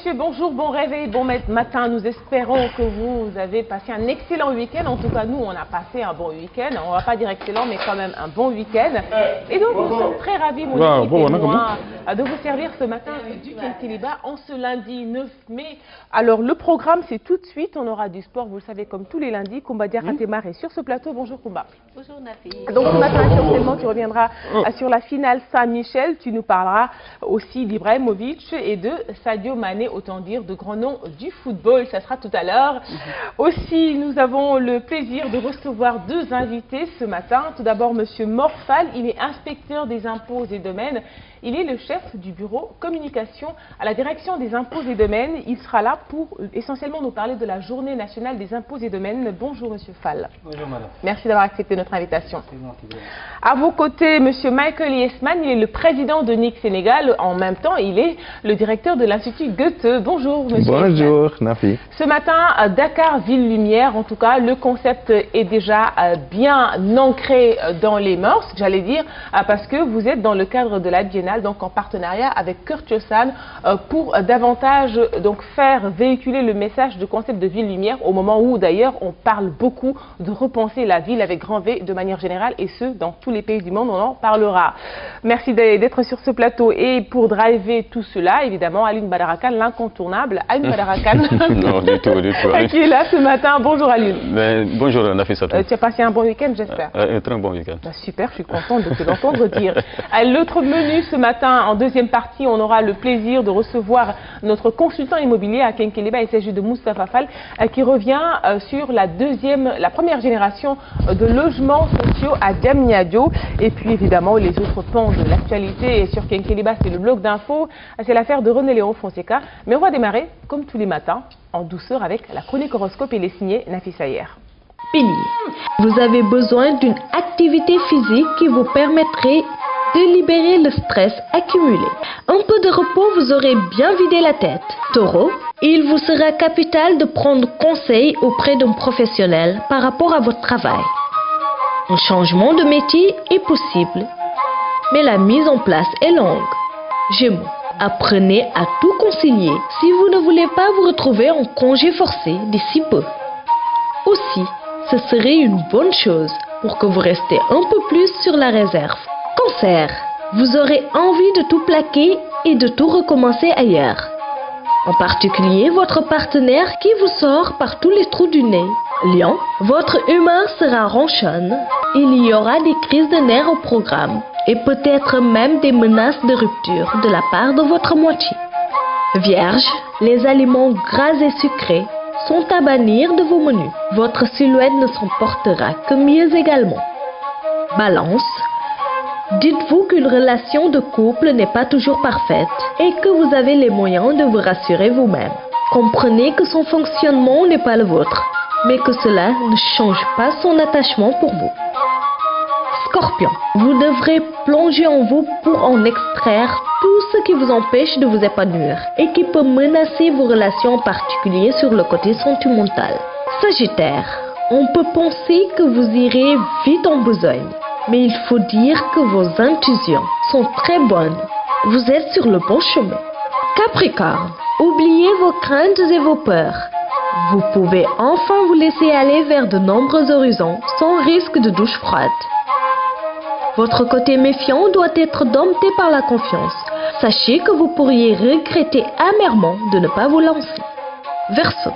messieurs, bonjour, bon réveil, bon matin. Nous espérons que vous avez passé un excellent week-end. En tout cas, nous, on a passé un bon week-end. On ne va pas dire excellent, mais quand même un bon week-end. Et donc, nous sommes très ravis, mon équipe et moi, de vous servir ce matin du Kenkeliba en ce lundi 9 mai. Alors, le programme, c'est tout de suite. On aura du sport, vous le savez, comme tous les lundis. Koumba Diarra est sur ce plateau. Bonjour, Koumba. Bonjour, Nafi. Donc, ce matin, essentiellement, tu reviendras sur la finale Saint-Michel. Tu nous parleras aussi d'Ibrahimovic et de Sadio Mané, autant dire de grands noms du football. Ça sera tout à l'heure. Aussi, nous avons le plaisir de recevoir deux invités ce matin. Tout d'abord, Monsieur Morphal. Il est inspecteur des impôts et domaines. Il est le chef du bureau communication à la direction des impôts et domaines. Il sera là pour essentiellement nous parler de la journée nationale des impôts et domaines. Bonjour Monsieur Fall. Bonjour madame. Merci d'avoir accepté notre invitation. À vos côtés, Monsieur Michael Yesman, il est le président de NIC Sénégal. En même temps, il est le directeur de l'Institut Goethe. Bonjour Monsieur Bonjour Nafi. Ce matin, Dakar Ville Lumière, en tout cas, le concept est déjà bien ancré dans les mœurs, j'allais dire, parce que vous êtes dans le cadre de la Biennale, donc en partenariat avec Kurtiosan, pour davantage donc faire véhiculer le message de concept de Ville Lumière, au moment où d'ailleurs on parle beaucoup de repenser la ville avec grand V de manière générale, et ce dans tous les pays du monde, on en parlera. Merci d'être sur ce plateau. Et pour driver tout cela, évidemment, Alioune Badara Kane, l'incontournable Alioune Badara Kane. Non, du tout, du tout. Qui est là ce matin. Bonjour Alioune. Bonjour Nafissatou. Tu as passé un bon week-end, j'espère. Un très bon week-end. Super, je suis contente de te l'entendre dire. L'autre menu ce matin, en deuxième partie, on aura le plaisir de recevoir notre consultant immobilier à Kenkeliba. Il s'agit de Moustapha Fall, qui revient sur la première génération de logements sociaux à Diamniadio. Et puis évidemment, les autres pans de l'actualité sur Kenkeliba, c'est le bloc d'infos. C'est l'affaire de René Léon Fonseca. Mais on va démarrer, comme tous les matins, en douceur avec la chronique horoscope et les signés Nafissa Ayer. Bélier, vous avez besoin d'une activité physique qui vous permettrait de libérer le stress accumulé. Un peu de repos vous aurez bien vidé la tête. Taureau, il vous sera capital de prendre conseil auprès d'un professionnel par rapport à votre travail. Un changement de métier est possible, mais la mise en place est longue. Gémeaux, apprenez à tout concilier si vous ne voulez pas vous retrouver en congé forcé d'ici peu. Aussi, ce serait une bonne chose pour que vous restiez un peu plus sur la réserve. Cancer, vous aurez envie de tout plaquer et de tout recommencer ailleurs. En particulier votre partenaire qui vous sort par tous les trous du nez. Lion, votre humeur sera ronchonne. Il y aura des crises de nerfs au programme et peut-être même des menaces de rupture de la part de votre moitié. Vierge, les aliments gras et sucrés sont à bannir de vos menus. Votre silhouette ne s'en portera que mieux également. Balance, dites-vous qu'une relation de couple n'est pas toujours parfaite et que vous avez les moyens de vous rassurer vous-même. Comprenez que son fonctionnement n'est pas le vôtre, mais que cela ne change pas son attachement pour vous. Scorpion, vous devrez plonger en vous pour en extraire tout ce qui vous empêche de vous épanouir et qui peut menacer vos relations, en particulier sur le côté sentimental. Sagittaire, on peut penser que vous irez vite en besogne, mais il faut dire que vos intuitions sont très bonnes. Vous êtes sur le bon chemin. Capricorne, oubliez vos craintes et vos peurs. Vous pouvez enfin vous laisser aller vers de nombreux horizons sans risque de douche froide. Votre côté méfiant doit être dompté par la confiance. Sachez que vous pourriez regretter amèrement de ne pas vous lancer. Verseau,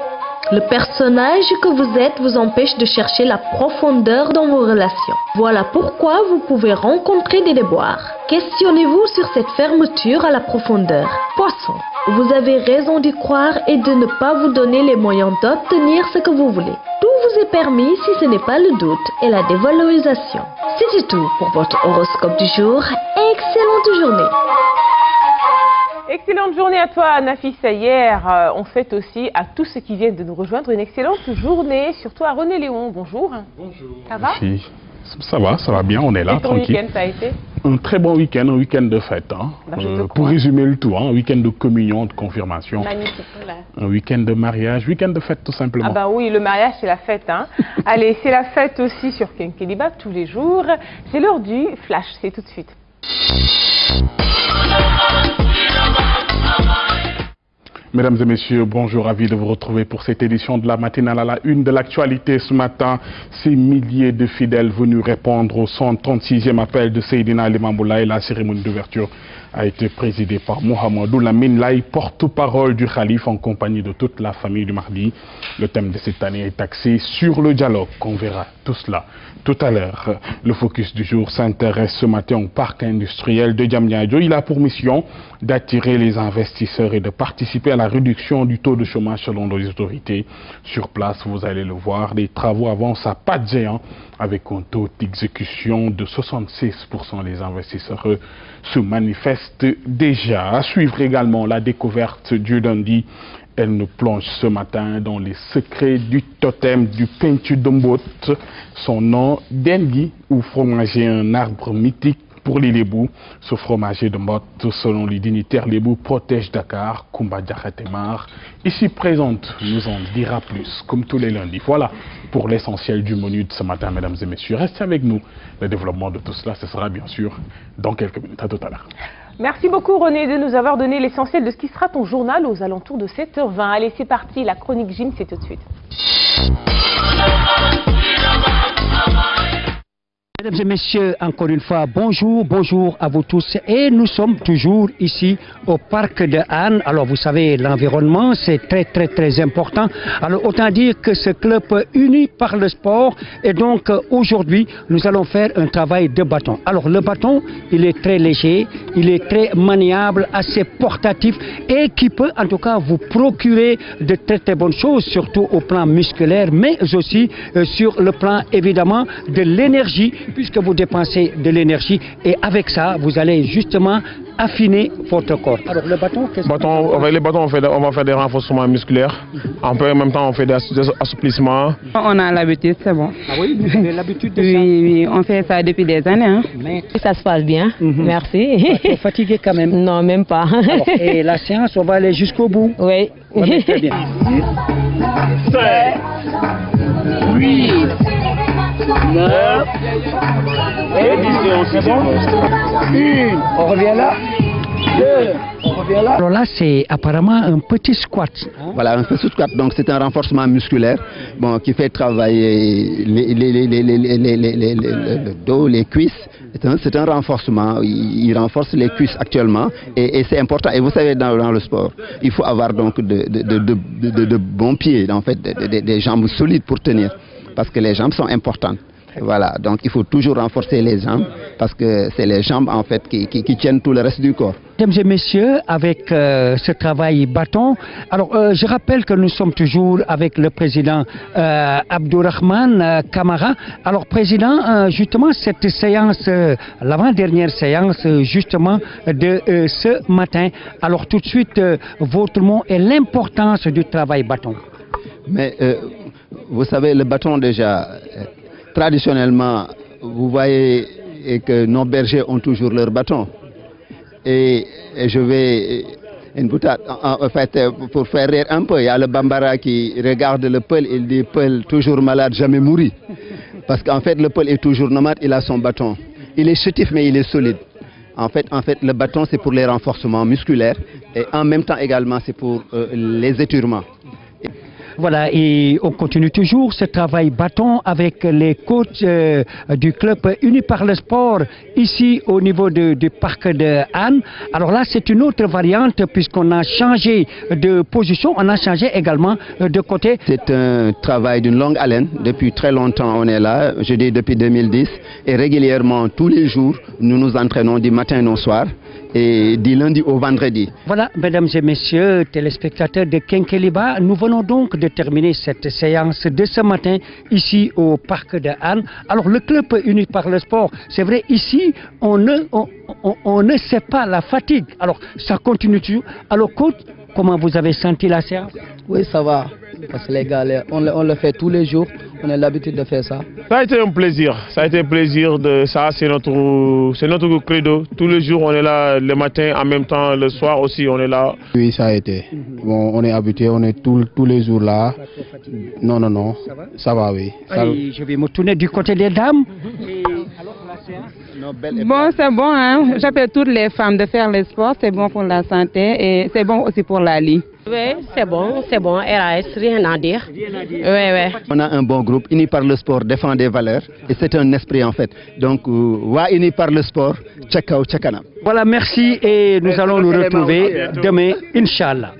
le personnage que vous êtes vous empêche de chercher la profondeur dans vos relations. Voilà pourquoi vous pouvez rencontrer des déboires. Questionnez-vous sur cette fermeture à la profondeur. Poisson, vous avez raison d'y croire et de ne pas vous donner les moyens d'obtenir ce que vous voulez. Tout vous est permis si ce n'est pas le doute et la dévalorisation. C'est tout pour votre horoscope du jour. Excellente journée. Excellente journée à toi, Nafissa Ayer. On souhaite aussi à tous ceux qui viennent de nous rejoindre une excellente journée, surtout à René Léon. Bonjour. Bonjour. Ça va? Ça va bien, on est là, et ton tranquille. week-end, ça a été? Un très bon week-end, un week-end de fête. Hein. Pour résumer le tout, hein, un week-end de communion, de confirmation. Magnifique. Voilà. Un week-end de mariage, week-end de fête tout simplement. Ah bah oui, le mariage c'est la fête. Hein. Allez, c'est la fête aussi sur Kenkeliba tous les jours. C'est l'heure du flash, c'est tout de suite. Mesdames et messieurs, bonjour, ravi de vous retrouver pour cette édition de la matinale à la une de l'actualité. Ce matin, ces milliers de fidèles venus répondre au 136e appel de Seydina Limamou Laye. La cérémonie d'ouverture a été présidée par Mohamedou Lamine Laye, porte-parole du Khalife en compagnie de toute la famille du Mahdi. Le thème de cette année est axé sur le dialogue. On verra tout cela tout à l'heure. Le focus du jour s'intéresse ce matin au parc industriel de Diamniadio. Il a pour mission d'attirer les investisseurs et de participer à la réduction du taux de chômage selon les autorités. Sur place, vous allez le voir, les travaux avancent à pas de géant avec un taux d'exécution de 76%. Les investisseurs se manifestent déjà. À suivre également la découverte du lundi. Elle nous plonge ce matin dans les secrets du totem du Pentu Dombot. Son nom, Dengi, ou fromager, un arbre mythique pour les Lébous. Ce fromager de Mbot, selon les dignitaires Lébou, protège Dakar. Koumba Diakhatemar, ici présente, nous en dira plus, comme tous les lundis. Voilà pour l'essentiel du menu de ce matin, mesdames et messieurs. Restez avec nous. Le développement de tout cela, ce sera bien sûr dans quelques minutes. À tout à l'heure. Merci beaucoup René de nous avoir donné l'essentiel de ce qui sera ton journal aux alentours de 7h20. Allez, c'est parti, la chronique Gym, c'est tout de suite. Mesdames et messieurs, encore une fois, bonjour à vous tous. Et nous sommes toujours ici au parc de Hann. Alors vous savez, l'environnement, c'est très important. Alors autant dire que ce club uni par le sport. Et donc aujourd'hui, nous allons faire un travail de bâton. Alors le bâton, il est très léger, il est très maniable, assez portatif et qui peut en tout cas vous procurer de très bonnes choses, surtout au plan musculaire, mais aussi sur le plan évidemment de l'énergie, puisque vous dépensez de l'énergie et avec ça, vous allez justement affiner votre corps. Alors le bâton, qu'est-ce que... Avec les bâtons, on va faire des renforcements musculaires. En même temps, on fait des assouplissements. On a l'habitude, c'est bon. Ah oui, vous avez l'habitude de ça? Oui, on fait ça depuis des années. Hein. Mais... Ça se passe bien, merci. Pas trop fatigué quand même? Non, même pas. Alors, et la séance, on va aller jusqu'au bout? Oui. Très bien. 7, 8, 9, et 10, c'est bon. 1, On revient là. 2, on revient là. Alors là, c'est apparemment un petit squat. Voilà, un petit squat. Donc c'est un renforcement musculaire qui fait travailler le dos, les cuisses. C'est un renforcement. Il renforce les cuisses actuellement et c'est important. Et vous savez, dans le sport, il faut avoir donc de bons pieds, en fait, des jambes solides pour tenir, parce que les jambes sont importantes. Voilà, donc il faut toujours renforcer les jambes parce que c'est les jambes en fait qui tiennent tout le reste du corps. Mesdames et messieurs, avec ce travail bâton, alors je rappelle que nous sommes toujours avec le président Abdourahmane Kamara. Alors président, justement cette séance, l'avant-dernière séance justement de ce matin, alors tout de suite votre mot et l'importance du travail bâton. Mais vous savez, le bâton déjà... Traditionnellement, vous voyez que nos bergers ont toujours leur bâton. Et je vais, en fait, pour faire rire un peu, il y a le Bambara qui regarde le peul, il dit « peul toujours malade, jamais mourir ». Parce qu'en fait, le peul est toujours nomade, il a son bâton. Il est chétif, mais il est solide. En fait, le bâton, c'est pour les renforcements musculaires et en même temps également, c'est pour les étirements. Voilà, et on continue toujours ce travail bâton avec les coachs du club uni par le sport ici au niveau du parc de Hann. Alors là, c'est une autre variante puisqu'on a changé de position, on a changé également de côté. C'est un travail d'une longue haleine. Depuis très longtemps, on est là, je dis depuis 2010, et régulièrement, tous les jours, nous nous entraînons du matin au soir. Et du lundi au vendredi. Voilà, mesdames et messieurs, téléspectateurs de Kenkeliba, nous venons donc de terminer cette séance de ce matin ici au parc de Hann. Alors le club uni par le sport, c'est vrai, ici on ne sait pas la fatigue. Alors ça continue toujours. Alors coach, comment vous avez senti la séance? Oui, ça va, parce que les gars, on le fait tous les jours, on a l'habitude de faire ça. Ça a été un plaisir, c'est notre credo. Tous les jours on est là, le matin, en même temps le soir aussi on est là. Oui, ça a été. Bon, on est habitué, on est tous les jours là. Non, ça va oui. Allez, je vais me tourner du côté des dames. Et alors la séance? Bon, c'est bon, hein. J'appelle toutes les femmes de faire le sport, c'est bon pour la santé et c'est bon aussi pour la vie. Oui, c'est bon, RAS, rien à dire. Oui. On a un bon groupe, uni par le sport, défend des valeurs, et c'est un esprit en fait. Donc, uni par le sport, tchakao, tchakana. Voilà, merci et nous allons nous retrouver demain, Inch'Allah.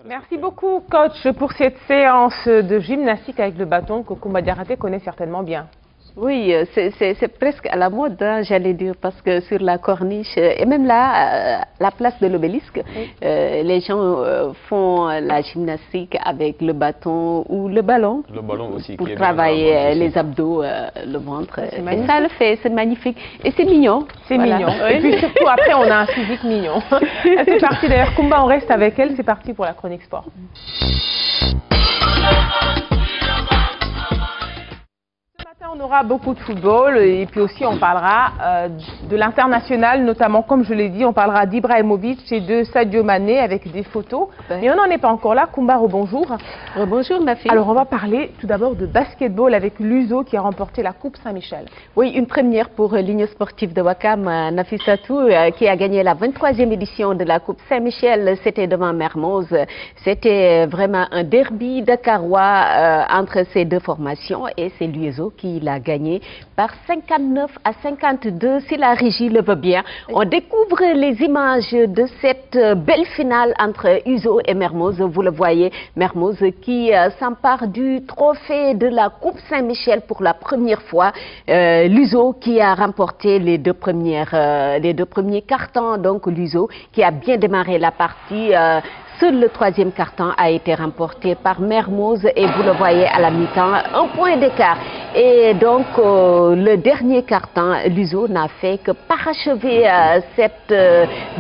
Merci beaucoup, coach, pour cette séance de gymnastique avec le bâton que Koumba Diarate connaît certainement bien. Oui, c'est presque à la mode, hein, j'allais dire, parce que sur la corniche, et même là, la place de l'Obélisque, les gens font la gymnastique avec le bâton ou le ballon. Le ballon aussi. Pour travailler les abdos, le ventre. Et ça le fait, c'est magnifique. Et c'est mignon. C'est mignon. Et puis surtout, après, on a un physique mignon. C'est parti d'ailleurs, Koumba, on reste avec elle, c'est parti pour la chronique sport. On aura beaucoup de football et puis aussi on parlera de l'international, notamment comme je l'ai dit, on parlera d'Ibrahimovic et de Sadio Mané avec des photos. Mais on n'en est pas encore là. Koumba, rebonjour. Rebonjour ma fille. Alors on va parler tout d'abord de basketball avec l'USO qui a remporté la Coupe Saint-Michel. Oui, une première pour l'Union sportive de Ouakam, Nafissatou, qui a gagné la 23e édition de la Coupe Saint-Michel. C'était devant Mermoz. C'était vraiment un derby dakarois entre ces deux formations et c'est l'USO qui l'a gagné par 59 à 52, si la régie le veut bien. On découvre les images de cette belle finale entre USO et Mermoz. Vous le voyez, Mermoz qui s'empare du trophée de la Coupe Saint-Michel pour la première fois. L'USO qui a remporté les deux premiers cartons. Donc l'USO qui a bien démarré la partie. Seul le troisième carton a été remporté par Mermoz et vous le voyez à la mi-temps, un point d'écart. Et donc le dernier carton, l'USO n'a fait que parachever cette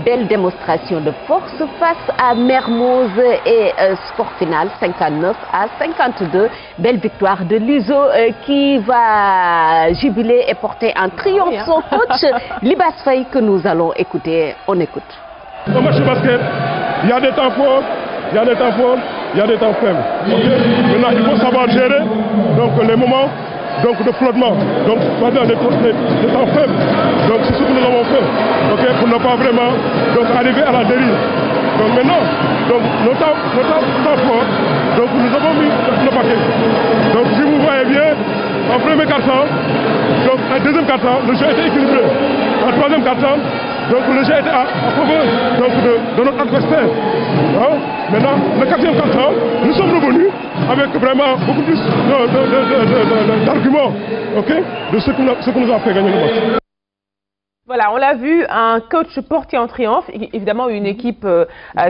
belle démonstration de force face à Mermoz et score final 59 à 52. Belle victoire de l'USO qui va jubiler et porter en triomphe son coach Libas Faye que nous allons écouter. On écoute. Au match de basket, il y a des temps forts, il y a des temps forts, il y a des temps faibles. Okay? Maintenant, il faut savoir gérer donc, les moments de flottement. Donc, pendant des temps faibles. Donc, c'est ce que nous avons fait okay? Pour ne pas vraiment arriver à la dérive. Donc, maintenant, nos temps forts, donc, nous avons mis le paquet. Donc, si vous voyez bien, en premier quart-temps, donc, en deuxième quart-temps, le jeu était équilibré. En troisième quart-temps, donc le jeu était à faveur de notre adversaire. Hein? Maintenant, le quatrième quart-temps, nous sommes revenus avec vraiment beaucoup plus d'arguments de ce que nous a fait gagner le match. Voilà, on l'a vu, un coach porté en triomphe, évidemment une équipe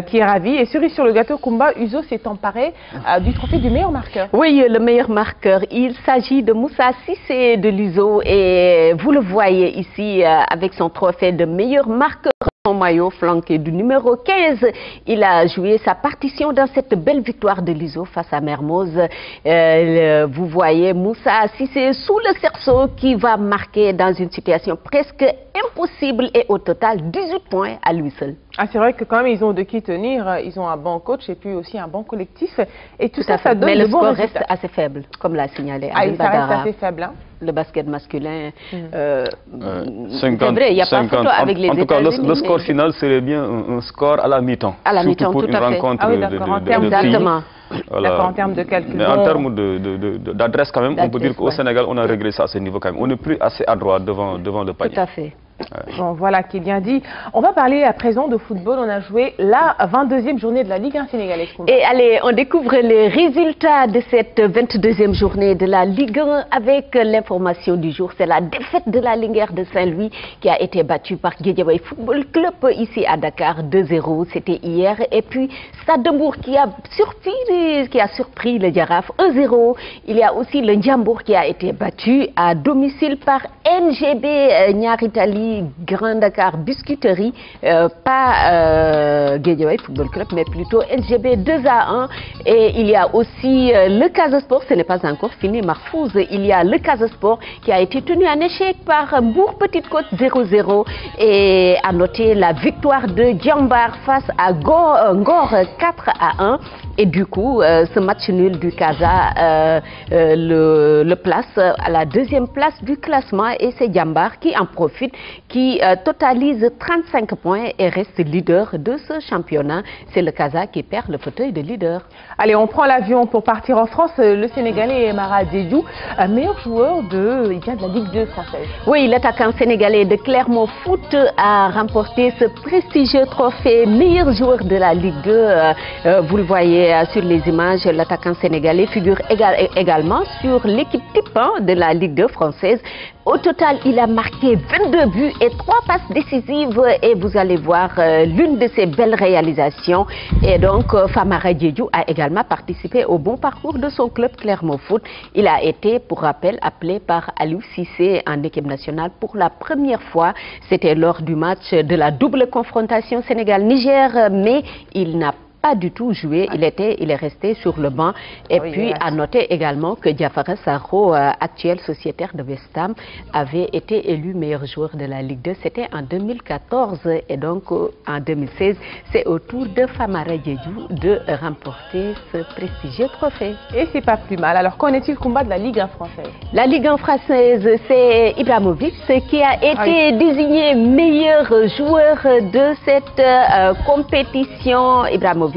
qui est ravie. Et cerise sur le gâteau, Koumba, USO s'est emparé du trophée du meilleur marqueur. Oui, le meilleur marqueur. Il s'agit de Moussa Sissé de l'USO et vous le voyez ici avec son trophée de meilleur marqueur. Son maillot flanqué du numéro 15, il a joué sa partition dans cette belle victoire de l'USO face à Mermoz. Vous voyez Moussa Sissé sous le cerceau qui va marquer dans une situation presque impossible et au total 18 points à lui seul. Ah, c'est vrai que quand même ils ont de qui tenir, ils ont un bon coach et puis aussi un bon collectif et tout ça, ça donne mais de le bons score résultats. reste assez faible, comme l'a signalé Aline Badara. Ça reste assez faible, hein? Le basket masculin, 50, c'est vrai, il n'y a 50, pas photo avec les États-Unis. En tout cas, le score final serait bien un score à la mi-temps. À la mi-temps, pour tout une à fait. rencontre oui, d'accord, en termes voilà. En termes de calcul. Mais en termes d'adresse quand même, on peut dire qu'au Sénégal, on a régressé à ce niveau quand même. On n'est plus assez adroit devant le panier. Tout à fait. Ouais. Bon, voilà qui est bien dit. On va parler à présent de football. On a joué la 22e journée de la Ligue 1 sénégalaise. Et allez, on découvre les résultats de cette 22e journée de la Ligue 1 avec l'information du jour. C'est la défaite de la Linguère de Saint-Louis qui a été battue par Guédiawaye Football Club ici à Dakar 2-0. C'était hier. Et puis Stade de Mbour qui a surpris le Jaraaf 1-0. Il y a aussi le Ndiambour qui a été battu à domicile par NGB Niaritali aussi Grand Dakar Biscuiterie, pas Guédiawaye Football Club, mais plutôt LGB 2-1. Et il y a aussi le Casa Sport, ce n'est pas encore fini, Marfouz. Il y a le Casa Sport qui a été tenu en échec par Mbour Petite Côte 0-0. Et à noter la victoire de Djambar face à Ngor 4-1. Et du coup, ce match nul du Casa le place à la deuxième place du classement. Et c'est Djambar qui en profite, qui totalise 35 points et reste leader de ce championnat. C'est le Casa qui perd le fauteuil de leader. Allez, on prend l'avion pour partir en France. Le Sénégalais Mara Diédhiou, meilleur joueur de la Ligue 2 française. Oui, l'attaquant sénégalais de Clermont Foot a remporté ce prestigieux trophée meilleur joueur de la Ligue 2. Vous le voyez sur les images, l'attaquant sénégalais figure également sur l'équipe type de la Ligue 2 française. Au total, il a marqué 22 buts et 3 passes décisives et vous allez voir l'une de ses belles réalisations. Et donc, Famara Diédhiou a également participé au bon parcours de son club Clermont Foot. Il a été, pour rappel, appelé par Aliou Cissé en équipe nationale pour la première fois. C'était lors du match de la double confrontation Sénégal-Niger, mais il n'a pas du tout joué, il est resté sur le banc. Et puis à noter également que Diafara Sakho, actuel sociétaire de West Ham, avait été élu meilleur joueur de la Ligue 2. C'était en 2014 et donc en 2016, c'est au tour de Famara Diédhiou de remporter ce prestigieux trophée. Et c'est pas plus mal. Alors qu'en est-il combat de la Ligue 1 française? La Ligue 1 française, c'est Ibrahimovic qui a été désigné meilleur joueur de cette compétition. Ibrahimovic,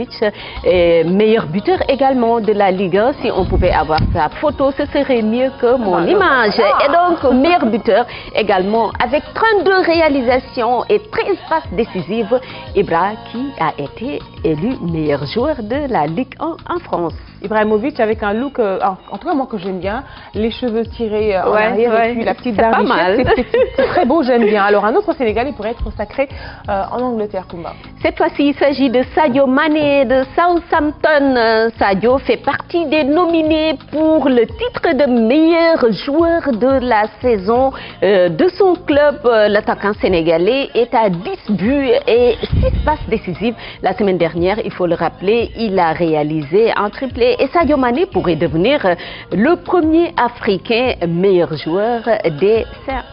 meilleur buteur également de la Ligue 1. Si on pouvait avoir sa photo, ce serait mieux que mon image. Et donc, meilleur buteur également avec 32 réalisations et 13 passes décisives. Ibra qui a été élu meilleur joueur de la Ligue 1 en France. Ibrahimovic avec un look, en tout cas moi que j'aime bien, les cheveux tirés en arrière et puis la petite barbichette, c'est très beau, j'aime bien. Alors un autre Sénégalais pourrait être sacré en Angleterre, Kumba. Cette fois-ci, il s'agit de Sadio Mané de Southampton. Sadio fait partie des nominés pour le titre de meilleur joueur de la saison de son club. L'attaquant sénégalais est à 10 buts et 6 passes décisives. La semaine dernière, il faut le rappeler, il a réalisé un triplé. Et Sadio Mané pourrait devenir le premier Africain meilleur joueur des Serbes.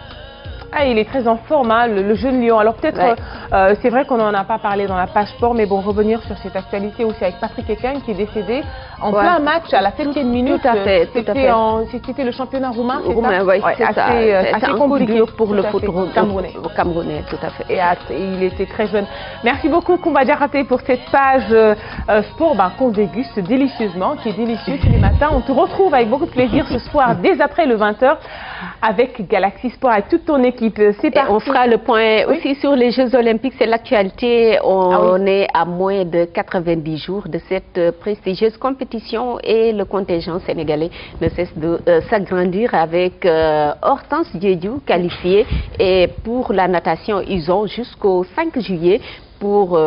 Ah, il est très en forme, hein, le jeune lion. Alors peut-être, c'est vrai qu'on n'en a pas parlé dans la page sport, mais bon, revenir sur cette actualité aussi avec Patrick Etienne qui est décédé en plein match à la 7e minute. Tout à fait. C'était le championnat roumain, c'est ça? Oui, c'est assez compliqué pour le foot camerounais. Tout à fait. Et il était très jeune. Merci beaucoup, Kumba Diakhaté, pour cette page sport qu'on déguste délicieusement, qui est délicieuse tous les matins. On te retrouve avec beaucoup de plaisir ce soir, dès après le 20h, avec Galaxy Sport, avec toute ton équipe. C'est parti. On fera le point aussi sur les Jeux Olympiques, c'est l'actualité. On est à moins de 90 jours de cette prestigieuse compétition et le contingent sénégalais ne cesse de s'agrandir avec Hortense Diédhiou qualifiée. Et pour la natation, ils ont jusqu'au 5 juillet pour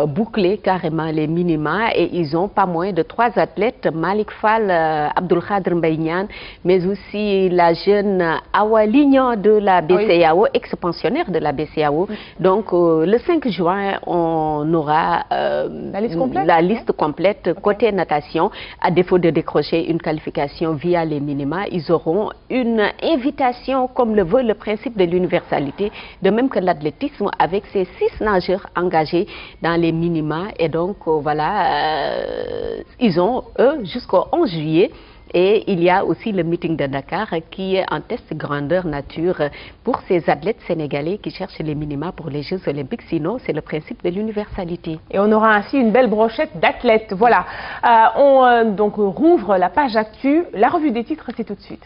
boucler carrément les minima et ils ont pas moins de 3 athlètes, Malik Fall, Abdoulkhadr Mbaye, mais aussi la jeune Awa Lignan de la BCEAO, ex-pensionnaire de la BCEAO. Donc le 5 juin, on aura la liste complète côté natation. À défaut de décrocher une qualification via les minima, ils auront une invitation comme le veut le principe de l'universalité, de même que l'athlétisme avec ses 6 nageurs engagés dans les minima. Et donc voilà, ils ont eux jusqu'au 11 juillet. Et il y a aussi le meeting de Dakar qui est en test grandeur nature pour ces athlètes sénégalais qui cherchent les minima pour les Jeux Olympiques. Sinon, c'est le principe de l'universalité. Et on aura ainsi une belle brochette d'athlètes. Voilà, on donc rouvre la page actu. La revue des titres, c'est tout de suite.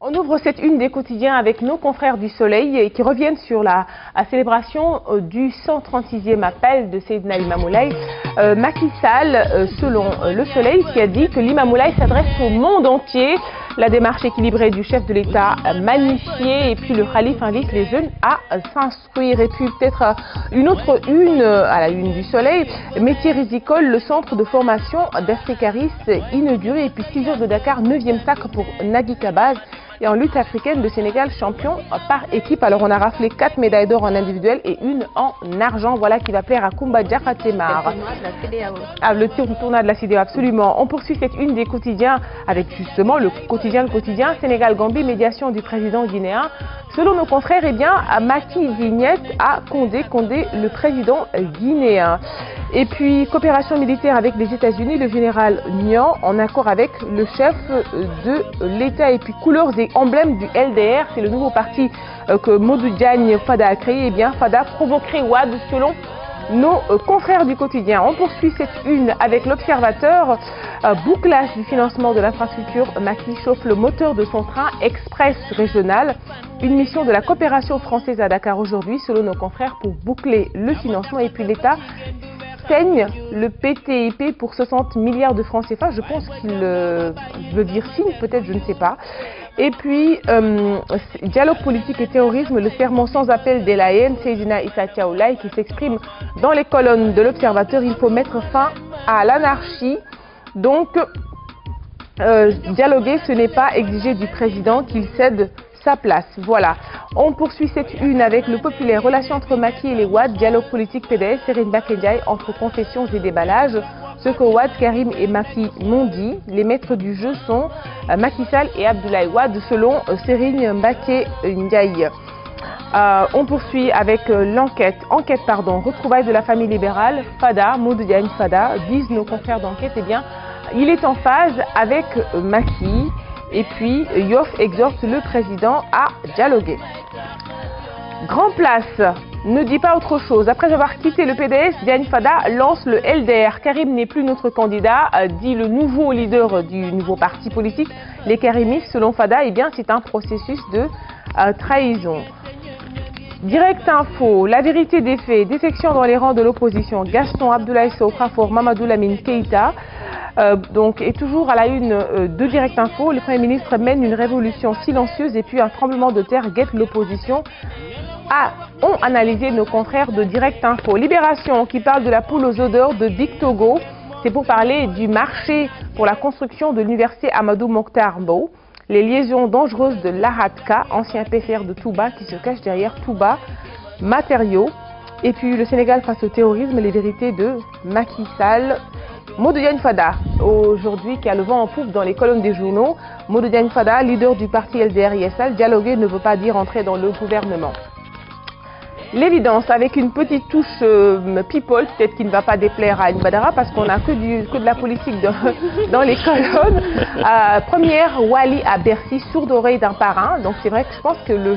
On ouvre cette une des quotidiens avec nos confrères du Soleil qui reviennent sur la célébration du 136e appel de Seydina Limamou Laye. Macky Sall, selon le Soleil, qui a dit que Limamou Laye s'adresse au monde entier. La démarche équilibrée du chef de l'État magnifiée, et puis le Khalif invite les jeunes à s'instruire. Et puis peut-être une autre une à la une du Soleil, métier rizicole, le centre de formation d'Africaris inauguré. Et puis 6 heures de Dakar, 9e sac pour Nagui Kabaz. Et en lutte africaine, le Sénégal champion par équipe. Alors on a raflé 4 médailles d'or en individuel et une en argent. Voilà qui va plaire à Koumba Diakhatemar. Le tournoi de la CEDEAO, absolument. On poursuit cette une des quotidiens avec justement le quotidien Sénégal-Gambie, médiation du président guinéen. Selon nos confrères, eh bien, Macky Vignette a Condé le président guinéen. Et puis, coopération militaire avec les États-Unis, le général Nian, en accord avec le chef de l'État. Et puis, couleurs et emblèmes du LDR, c'est le nouveau parti que Modou Diagne Fada a créé. Eh bien, Fada provoquerait Wade selon nos confrères du quotidien. On poursuit cette une avec l'Observateur. Bouclage du financement de l'infrastructure. Macky chauffe le moteur de son train express régional. Une mission de la coopération française à Dakar aujourd'hui, selon nos confrères, pour boucler le financement. Et puis l'État saigne le PTIP pour 60 milliards de francs CFA. Je pense qu'il veut dire signe, peut-être, je ne sais pas. Et puis, dialogue politique et terrorisme, le serment sans appel de la haine, Seydina Issa Thiaoulaye qui s'exprime dans les colonnes de l'Observateur. Il faut mettre fin à l'anarchie. Donc, dialoguer, ce n'est pas exiger du président qu'il cède sa place. Voilà. On poursuit cette une avec le populaire. Relation entre Macky et les Wade, dialogue politique PDS, Serine Bakendiaï, entre confessions et déballages. Ce que Wade, Karim et Macky m'ont dit, les maîtres du jeu sont Macky Sall et Abdoulaye Wade, selon Serine Mbaké Ndiaye. On poursuit avec l'enquête. Retrouvailles de la famille libérale. Fada, Modou Diagne Fada, disent nos confrères d'enquête, eh bien, il est en phase avec Macky. Et puis, Yoff exhorte le président à dialoguer. Grand Place ne dit pas autre chose. Après avoir quitté le PDS, Diagne Fada lance le LDR. Karim n'est plus notre candidat, dit le nouveau leader du nouveau parti politique. Les Karimistes, selon Fada, eh bien, c'est un processus de trahison. Direct Info, la vérité des faits, défection dans les rangs de l'opposition. Gaston Abdoulaye Sow, Khafor, Mamadou Lamine Keïta. Et toujours à la une de Direct Info, le Premier ministre mène une révolution silencieuse et puis un tremblement de terre guette l'opposition. Ont analysé nos confrères de Direct Info. Libération qui parle de la poule aux odeurs de Dick Togo. C'est pour parler du marché pour la construction de l'université Amadou Mokhtar Mbow. Les liaisons dangereuses de l'Ahadka, ancien PCR de Touba qui se cache derrière Touba Matériaux. Et puis le Sénégal face au terrorisme, les vérités de Macky Sall. Modou Diagne Fada, aujourd'hui, qui a le vent en poupe dans les colonnes des journaux. Modou Diagne Fada, leader du parti LDR-ISL, dialoguer ne veut pas dire entrer dans le gouvernement. L'évidence, avec une petite touche people, peut-être qui ne va pas déplaire à Badara, parce qu'on n'a que de la politique dans les colonnes. Première, Wally à Bercy, sourde oreille d'un parrain. Donc c'est vrai que je pense que le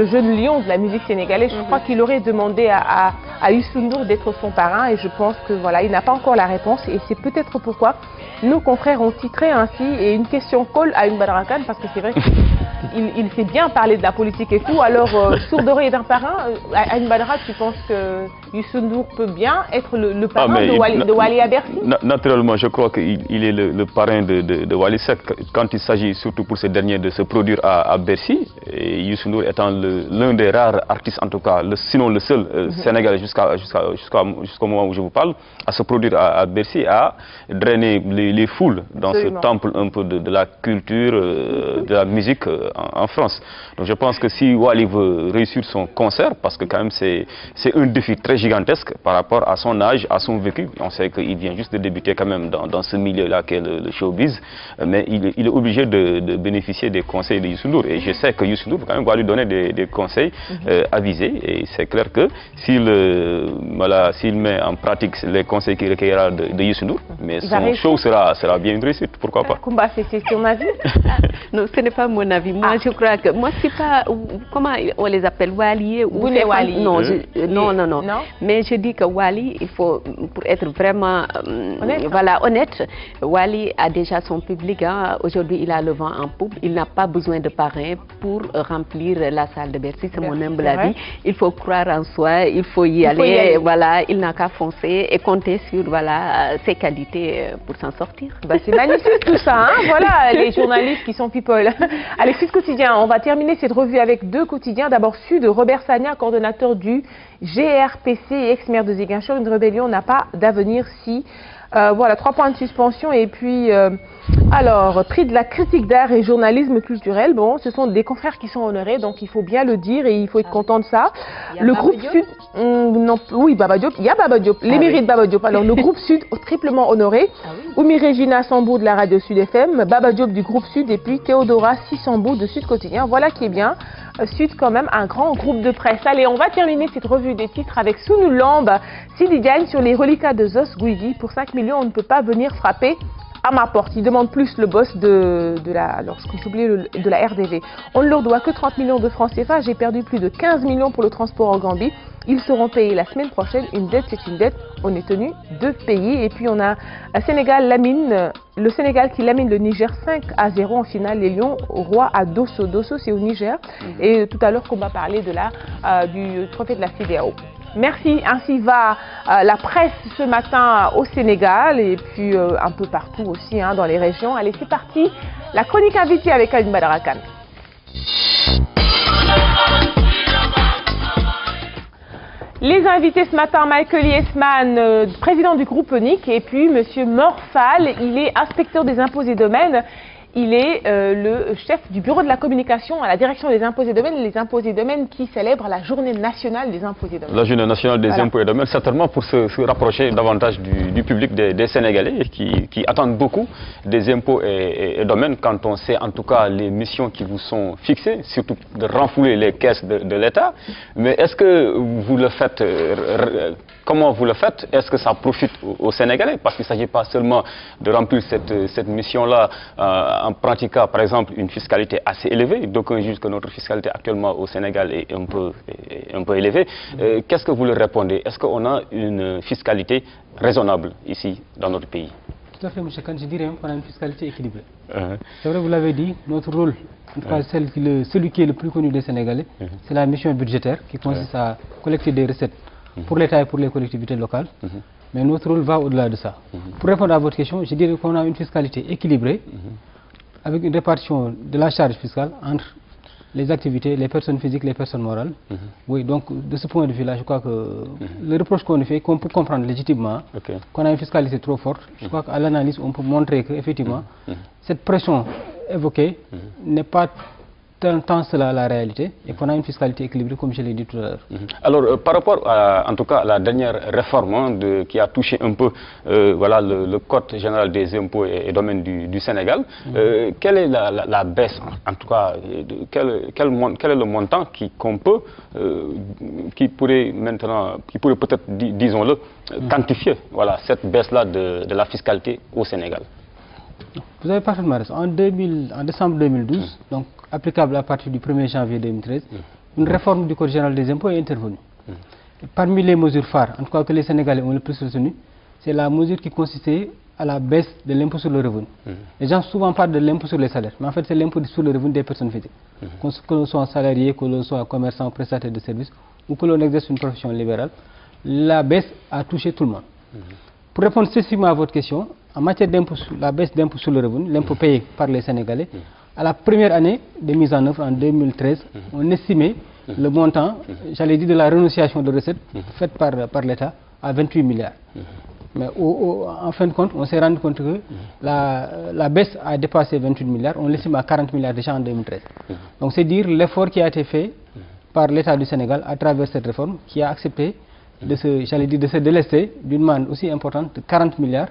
jeune lion de la musique sénégalaise, je crois qu'il aurait demandé à Youssou N'Dour d'être son parrain, et je pense que voilà, il n'a pas encore la réponse, et c'est peut-être pourquoi nos confrères ont titré ainsi, et une question colle à une Badara Kane, parce que c'est vrai qu'il sait bien parler de la politique et tout. Alors, sourde oreille d'un parrain, à une Badara, tu penses que Youssou N'Dour peut bien être le parrain de Wally à Bercy? Naturellement, je crois qu'il est le parrain de Wally Seck, quand il s'agit surtout pour ces derniers de se produire à Bercy, et Youssou N'Dour étant l'un des rares artistes, en tout cas, sinon le seul Sénégalais jusqu'au moment où je vous parle, à se produire à Bercy, à drainer les foules dans ce temple un peu de la culture, de la musique en France. Donc je pense que si Wally veut réussir son concert, parce que quand même c'est un défi très gigantesque par rapport à son âge, à son vécu, on sait qu'il vient juste de débuter quand même dans ce milieu-là qu'est le showbiz, mais il est obligé de bénéficier des conseils de Youssou N'Dour, et je sais que Youssou N'Dour quand même va lui donner des conseils avisés, et c'est clair que s'il met en pratique les conseils qu'il recueillera de Youssou N'Dour, mais son show sera bien une réussite, pourquoi pas. Koumba, c'est ton avis? Non, ce n'est pas mon avis. Moi, je crois que... Moi, c'est pas... Comment on les appelle? Wali ou les Wali. Non, non. Mais je dis que Wali, il faut... Pour être vraiment honnête, Wali a déjà son public. Hein. Aujourd'hui, il a le vent en poupe. Il n'a pas besoin de parrain pour remplir la salle de Bercy. C'est mon humble avis. Il faut croire en soi, il faut y aller. Voilà, il n'a qu'à foncer et compter sur ses qualités pour s'en sortir. C'est magnifique tout ça. Hein. Voilà les journalistes qui sont people. Allez, Sud Quotidien, on va terminer cette revue avec 2 quotidiens. D'abord Sud, Robert Sagna, coordonnateur du GRPC et ex-maire de Ziguinchor. Une rébellion n'a pas d'avenir si... voilà, 3 points de suspension et puis... alors, prix de la critique d'art et journalisme culturel. Bon, ce sont des confrères qui sont honorés, donc il faut bien le dire et il faut être content de ça. Le groupe Sud... non, oui, Baba Diop. Il y a Baba Diop, les mérites Baba Diop. Alors, le groupe Sud, triplement honoré. Oumi Regina Sambou de la radio Sud FM, Baba Diop du groupe Sud et puis Théodora Sissambou de Sud Quotidien. Voilà qui est bien. Sud, quand même, un grand groupe de presse. Allez, on va terminer cette revue des titres avec Sounou Lambe, Sidi Diagne sur les reliquats de Zos Guigui. Pour 5 millions, on ne peut pas venir frapper à ma porte. Il demande plus le boss de la RDV. On ne leur doit que 30 millions de francs CFA. J'ai perdu plus de 15 millions pour le transport en Gambie. Ils seront payés la semaine prochaine. Une dette, c'est une dette. On est tenu de payer. Et puis on a le Sénégal qui lamine le Niger 5-0 en finale. Les Lions rois à Dosso. Dosso, c'est au Niger. Et tout à l'heure qu'on va parler du trophée de la CEDEAO. Merci. Ainsi va la presse ce matin au Sénégal et puis un peu partout aussi dans les régions. Allez, c'est parti. La chronique invitée avec Aline Badara Kane. Les invités ce matin, Michael Yesman, président du groupe Onic, et puis Monsieur Morphal, il est inspecteur des impôts et domaines. Il est le chef du bureau de la communication à la direction des impôts et domaines, les impôts et domaines qui célèbrent la journée nationale des impôts et domaines. La journée nationale des impôts et domaines, certainement pour se rapprocher davantage du public des Sénégalais qui attendent beaucoup des impôts et domaines quand on sait en tout cas les missions qui vous sont fixées, surtout de renflouer les caisses de l'État. Mais est-ce que vous le faites comment vous le faites? Est-ce que ça profite aux Sénégalais? Parce qu'il ne s'agit pas seulement de remplir cette mission-là en pratiquant, par exemple, une fiscalité assez élevée. D'aucuns jugent que notre fiscalité actuellement au Sénégal est un peu élevée. Qu'est-ce que vous leur répondez? Est-ce qu'on a une fiscalité raisonnable ici, dans notre pays? Tout à fait, M. Khan, je dirais qu'on a une fiscalité équilibrée. C'est vrai, vous l'avez dit, notre rôle, en tout cas celui qui est le plus connu des Sénégalais, c'est la mission budgétaire qui consiste à collecter des recettes pour l'État et pour les collectivités locales. Mais notre rôle va au-delà de ça. Pour répondre à votre question, je dirais qu'on a une fiscalité équilibrée avec une répartition de la charge fiscale entre les activités, les personnes physiques, les personnes morales. Oui, donc de ce point de vue-là, je crois que le reproche qu'on fait, qu'on peut comprendre légitimement, qu'on a une fiscalité trop forte, je crois qu'à l'analyse, on peut montrer qu'effectivement, cette pression évoquée n'est pas tant cela la réalité et qu'on a une fiscalité équilibrée comme je l'ai dit tout à l'heure. Alors par rapport à, en tout cas, la dernière réforme qui a touché un peu le code général des impôts et domaines du Sénégal, quelle est la baisse, en tout cas, quel est le montant qui pourrait peut-être, disons-le, quantifier cette baisse-là de la fiscalité au Sénégal? Vous avez parfaitement raison. En décembre 2012, donc applicable à partir du 1er janvier 2013, une réforme du Code général des impôts est intervenue. Parmi les mesures phares, en tout cas que les Sénégalais ont le plus retenu, c'est la mesure qui consistait à la baisse de l'impôt sur le revenu. Les gens souvent parlent de l'impôt sur les salaires, mais en fait c'est l'impôt sur le revenu des personnes physiques. Que l'on soit salarié, que l'on soit commerçant, prestataire de services, ou que l'on exerce une profession libérale, la baisse a touché tout le monde. Pour répondre spécifiquement à votre question, en matière d'impôt, la baisse d'impôt sur le revenu, l'impôt payé par les Sénégalais, à la première année de mise en œuvre, en 2013, on estimait le montant, j'allais dire, de la renonciation de recettes faite par l'État à 28 milliards. Mais en fin de compte, on s'est rendu compte que la baisse a dépassé 28 milliards, on l'estime à 40 milliards déjà en 2013. Donc c'est dire l'effort qui a été fait par l'État du Sénégal à travers cette réforme, qui a accepté de se délester d'une manne aussi importante de 40 milliards,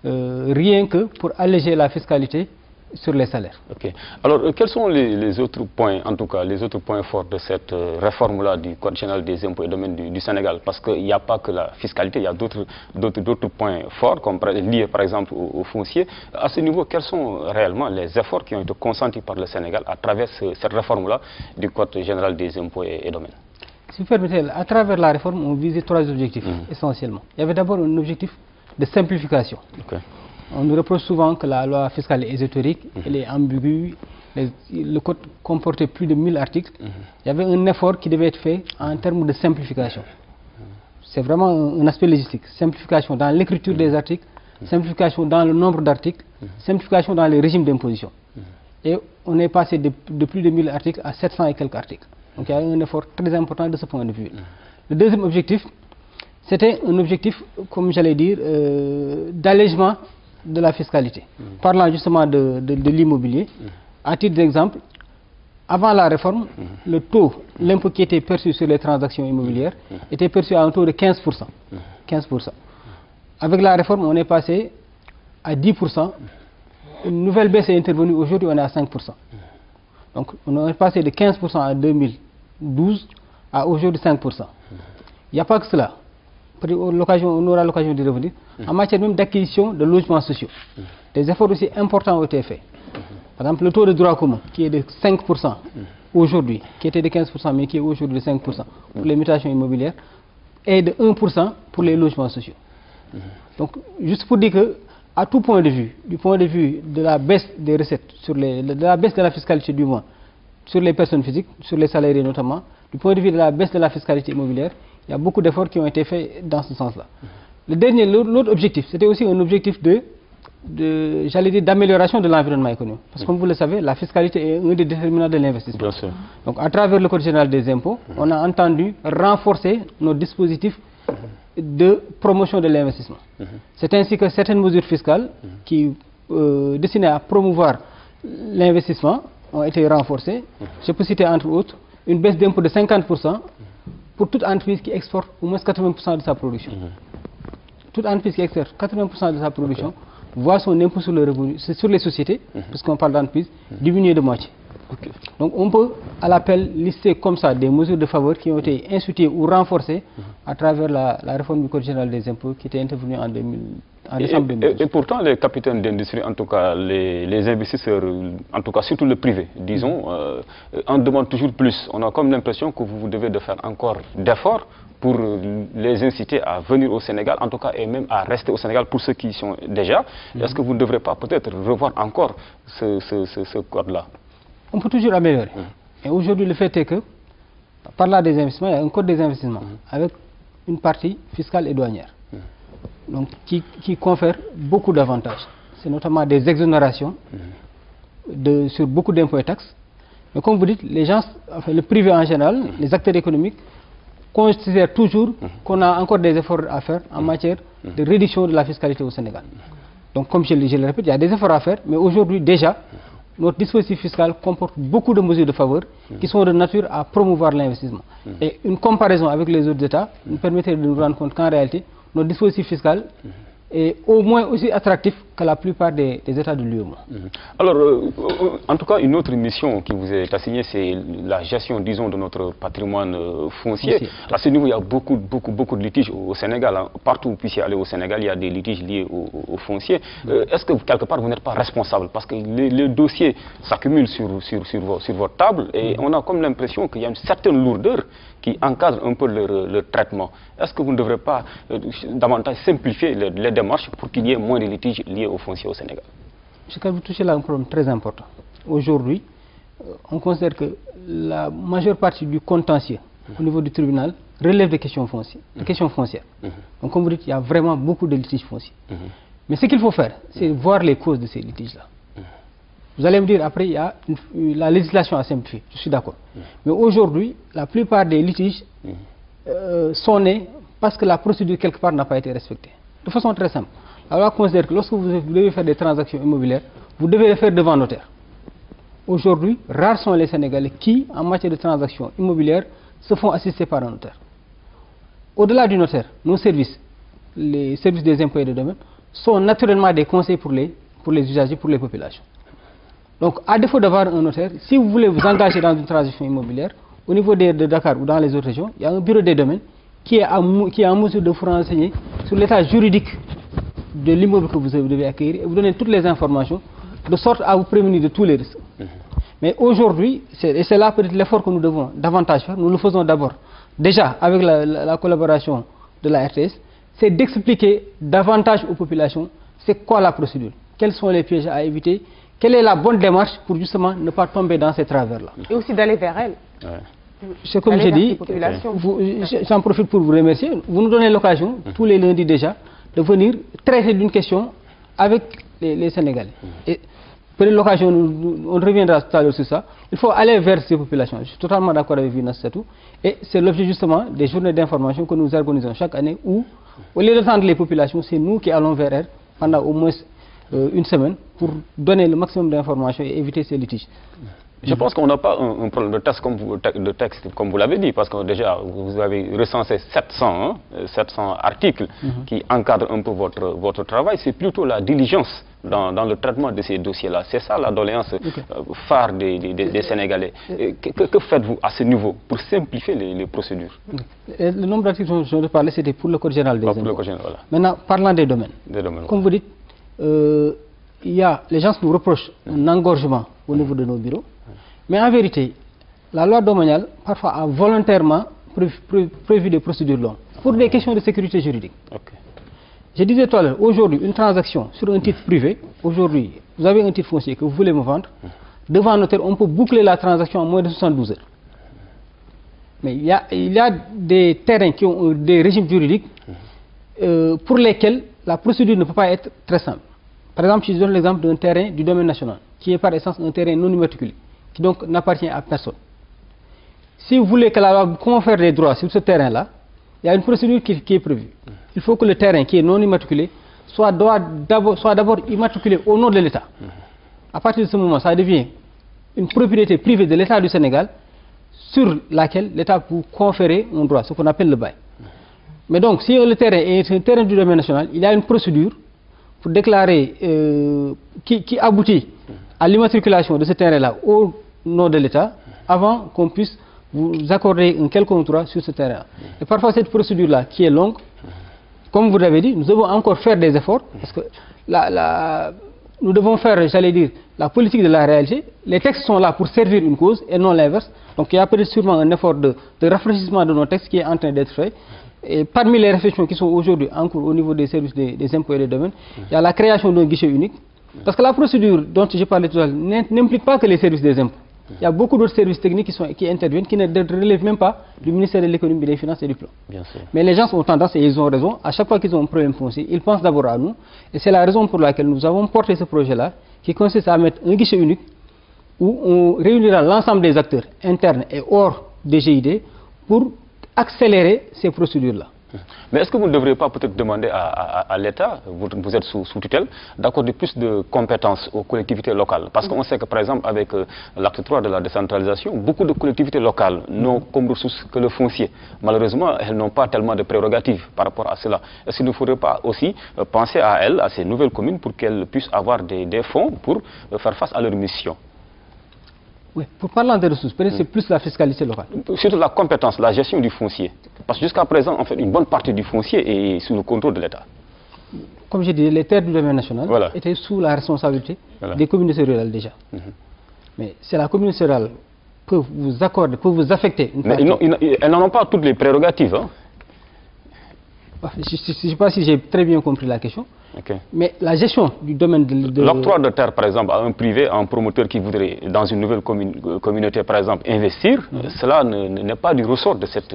rien que pour alléger la fiscalité sur les salaires. Ok. Alors, quels sont les autres points, en tout cas, les autres points forts de cette réforme-là du Code général des impôts et domaines du Sénégal? Parce qu'il n'y a pas que la fiscalité, il y a d'autres points forts, comme liés par exemple au foncier. À ce niveau, quels sont réellement les efforts qui ont été consentis par le Sénégal à travers cette réforme-là du Code général des impôts et domaines? Si vous permettez, à travers la réforme, on visait 3 objectifs essentiellement. Il y avait d'abord un objectif de simplification. On nous reproche souvent que la loi fiscale est ésotérique, elle est ambiguë, le code comportait plus de 1000 articles. Il y avait un effort qui devait être fait en termes de simplification. C'est vraiment un aspect légistique. Simplification dans l'écriture des articles, simplification dans le nombre d'articles, simplification dans les régimes d'imposition. Et on est passé de plus de 1000 articles à 700 et quelques articles. Donc il y a un effort très important de ce point de vue. Le deuxième objectif, c'était un objectif, comme j'allais dire, d'allègement de la fiscalité. Parlant justement de l'immobilier, à titre d'exemple, avant la réforme, le taux, l'impôt qui était perçu sur les transactions immobilières était perçu à un taux de 15%. 15%. Avec la réforme, on est passé à 10%. Une nouvelle baisse est intervenue, aujourd'hui on est à 5%. Donc on est passé de 15% en 2012 à aujourd'hui 5%. Il n'y a pas que cela. On aura l'occasion d'y revenir. En matière même d'acquisition de logements sociaux, des efforts aussi importants ont été faits. Par exemple, le taux de droit commun, qui est de 5% aujourd'hui, qui était de 15%, mais qui est aujourd'hui de 5% pour les mutations immobilières, est de 1% pour les logements sociaux. Donc, juste pour dire que, à tout point de vue, du point de vue de la baisse des recettes, de la baisse de la fiscalité du moins, sur les personnes physiques, sur les salariés notamment, du point de vue de la baisse de la fiscalité immobilière, il y a beaucoup d'efforts qui ont été faits dans ce sens-là. L'autre objectif, c'était aussi un objectif j'allais dire, d'amélioration de l'environnement économique. Parce que comme vous le savez, la fiscalité est un des déterminants de l'investissement. Donc à travers le Code général des impôts, on a entendu renforcer nos dispositifs de promotion de l'investissement. C'est ainsi que certaines mesures fiscales qui destinées à promouvoir l'investissement ont été renforcées. Je peux citer entre autres une baisse d'impôt de 50% pour toute entreprise qui exporte au moins 80% de sa production. Toute entreprise qui exporte 80% de sa production voit son impôt sur le revenu, sur les sociétés, puisqu'on parle d'entreprise, diminuer de moitié. Donc on peut à l'appel lister comme ça des mesures de faveur qui ont été instituées ou renforcées à travers la réforme du Code général des impôts qui était intervenue en décembre 2012. Et pourtant les capitaines d'industrie, en tout cas les investisseurs, en tout cas surtout le privé, disons, en demandent toujours plus. On a comme l'impression que vous devez de faire encore d'efforts pour les inciter à venir au Sénégal, en tout cas, et même à rester au Sénégal pour ceux qui y sont déjà. Est-ce que vous ne devrez pas peut-être revoir encore ce code-là? On peut toujours améliorer. Et aujourd'hui, le fait est que, par là des investissements, il y a un code des investissements avec une partie fiscale et douanière, donc qui confère beaucoup d'avantages. C'est notamment des exonérations sur beaucoup d'impôts et taxes. Mais comme vous dites, les gens, enfin, le privé en général, les acteurs économiques, considèrent toujours qu'on a encore des efforts à faire en matière de réduction de la fiscalité au Sénégal. Donc comme je le répète, il y a des efforts à faire, mais aujourd'hui déjà, notre dispositif fiscal comporte beaucoup de mesures de faveur qui sont de nature à promouvoir l'investissement. Et une comparaison avec les autres États nous permettrait de nous rendre compte qu'en réalité, notre dispositif fiscal est au moins aussi attractif que la plupart des États de l'UE. Alors, en tout cas, une autre mission qui vous est assignée, c'est la gestion, disons, de notre patrimoine foncier. À ce niveau, il y a beaucoup de litiges au Sénégal. Hein. Partout où vous puissiez aller au Sénégal, il y a des litiges liés au foncier. Est-ce que, quelque part, vous n'êtes pas responsable? Parce que les dossiers s'accumulent sur votre table et on a comme l'impression qu'il y a une certaine lourdeur qui encadre un peu leur traitement. Est-ce que vous ne devrez pas davantage simplifier les démarches pour qu'il y ait moins de litiges liés au foncier au Sénégal? Je crois que vous touchez là un problème très important. Aujourd'hui, on considère que la majeure partie du contentieux au niveau du tribunal relève des questions foncières. Donc comme vous dites, il y a vraiment beaucoup de litiges fonciers. Mais ce qu'il faut faire, c'est voir les causes de ces litiges-là. Vous allez me dire, après, il y a la législation à simplifier, je suis d'accord. Mais aujourd'hui, la plupart des litiges sont nés parce que la procédure, quelque part, n'a pas été respectée. De façon très simple. La loi considère que lorsque vous devez faire des transactions immobilières, vous devez les faire devant notaire. Aujourd'hui, rares sont les Sénégalais qui, en matière de transactions immobilières, se font assister par un notaire. Au-delà du notaire, nos services, les services des impôts et des domaines, sont naturellement des conseils pour les usagers, pour les populations. Donc, à défaut d'avoir un notaire, si vous voulez vous engager dans une transaction immobilière, au niveau de Dakar ou dans les autres régions, il y a un bureau des domaines qui est en mesure de vous renseigner sur l'état juridique de l'immeuble que vous devez acquérir et vous donner toutes les informations de sorte à vous prémunir de tous les risques. Mais aujourd'hui, et c'est là peut-être l'effort que nous devons davantage faire, nous le faisons d'abord déjà avec la collaboration de la RTS, c'est d'expliquer davantage aux populations c'est quoi la procédure, quels sont les pièges à éviter, quelle est la bonne démarche pour justement ne pas tomber dans ces travers-là. Et aussi d'aller vers elles. C'est comme j'ai dit, j'en profite pour vous remercier, vous nous donnez l'occasion, tous les lundis déjà, de venir traiter d'une question avec les Sénégalais. Et peut-être l'occasion, on reviendra tout à l'heure sur ça, il faut aller vers ces populations. Je suis totalement d'accord avec vous, Nassatou. Et c'est l'objet justement des journées d'information que nous organisons chaque année où, au lieu d'attendre les populations, c'est nous qui allons vers elles pendant au moins une semaine pour donner le maximum d'informations et éviter ces litiges. Je pense qu'on n'a pas un problème de texte comme vous l'avez dit, parce que déjà vous avez recensé 700 articles qui encadrent un peu votre travail. C'est plutôt la diligence dans le traitement de ces dossiers-là. C'est ça la doléance phare des Sénégalais. Que faites-vous à ce niveau pour simplifier les procédures? Le nombre d'articles dont je parlais, c'était pour le Code général des impôts. Voilà. Maintenant, parlant des domaines. Comme vous dites, les gens nous reprochent un engorgement au niveau de nos bureaux. Mais en vérité, la loi domaniale, parfois, a volontairement prévu des procédures longues pour des questions de sécurité juridique. Je disais tout à l'heure, aujourd'hui, une transaction sur un titre privé, aujourd'hui, vous avez un titre foncier que vous voulez me vendre, devant un notaire, on peut boucler la transaction en moins de 72 heures. Mais il y a des terrains qui ont des régimes juridiques pour lesquels la procédure ne peut pas être très simple. Par exemple, je donne l'exemple d'un terrain du domaine national, qui est par essence un terrain non immatriculé, qui donc n'appartient à personne. Si vous voulez que la loi vous confère des droits sur ce terrain-là, il y a une procédure qui est prévue. Il faut que le terrain qui est non immatriculé soit d'abord immatriculé au nom de l'État. À partir de ce moment, ça devient une propriété privée de l'État du Sénégal sur laquelle l'État peut conférer un droit, ce qu'on appelle le bail. Mais donc, si le terrain est un terrain du domaine national, il y a une procédure pour déclarer qui aboutit à l'immatriculation de ce terrain-là au nom de l'État avant qu'on puisse vous accorder un quelconque droit sur ce terrain. Et parfois cette procédure-là qui est longue, comme vous l'avez dit, nous devons encore faire des efforts parce que nous devons faire, j'allais dire, la politique de la réalité. Les textes sont là pour servir une cause et non l'inverse. Donc il y a peut-être sûrement un effort de rafraîchissement de nos textes qui est en train d'être fait. Et parmi les réflexions qui sont aujourd'hui en cours au niveau des services des impôts et des domaines, il y a la création d'un guichet unique. Parce que la procédure dont je parlais tout à l'heure n'implique pas que les services des impôts. Il y a beaucoup d'autres services techniques qui interviennent, qui ne relèvent même pas du ministère de l'économie, des finances et du plan. Mais les gens ont tendance, et ils ont raison, à chaque fois qu'ils ont un problème foncier, ils pensent d'abord à nous. Et c'est la raison pour laquelle nous avons porté ce projet-là, qui consiste à mettre un guichet unique où on réunira l'ensemble des acteurs internes et hors des GID pour accélérer ces procédures-là. Mais est-ce que vous ne devriez pas peut-être demander à l'État, vous êtes sous tutelle, d'accorder plus de compétences aux collectivités locales? Parce qu'on sait que par exemple avec l'acte 3 de la décentralisation, beaucoup de collectivités locales n'ont comme ressource que le foncier. Malheureusement, elles n'ont pas tellement de prérogatives par rapport à cela. Est-ce qu'il ne faudrait pas aussi penser à elles, à ces nouvelles communes, pour qu'elles puissent avoir des fonds pour faire face à leur mission? Oui, pour parler des ressources, peut-être c'est plus la fiscalité locale. Surtout la compétence, la gestion du foncier. Parce que jusqu'à présent, en fait, une bonne partie du foncier est sous le contrôle de l'État. Comme j'ai dit, les terres du domaine national étaient sous la responsabilité des communautés rurales déjà. Mais c'est la communauté rurale peut vous accorder, peut vous affecter. Mais elles n'en ont pas toutes les prérogatives. Hein? Je ne sais pas si j'ai très bien compris la question. Mais la gestion du domaine de... L'octroi de terre, par exemple, à un privé, à un promoteur qui voudrait, dans une nouvelle communauté, par exemple, investir, cela n'est pas du ressort de cette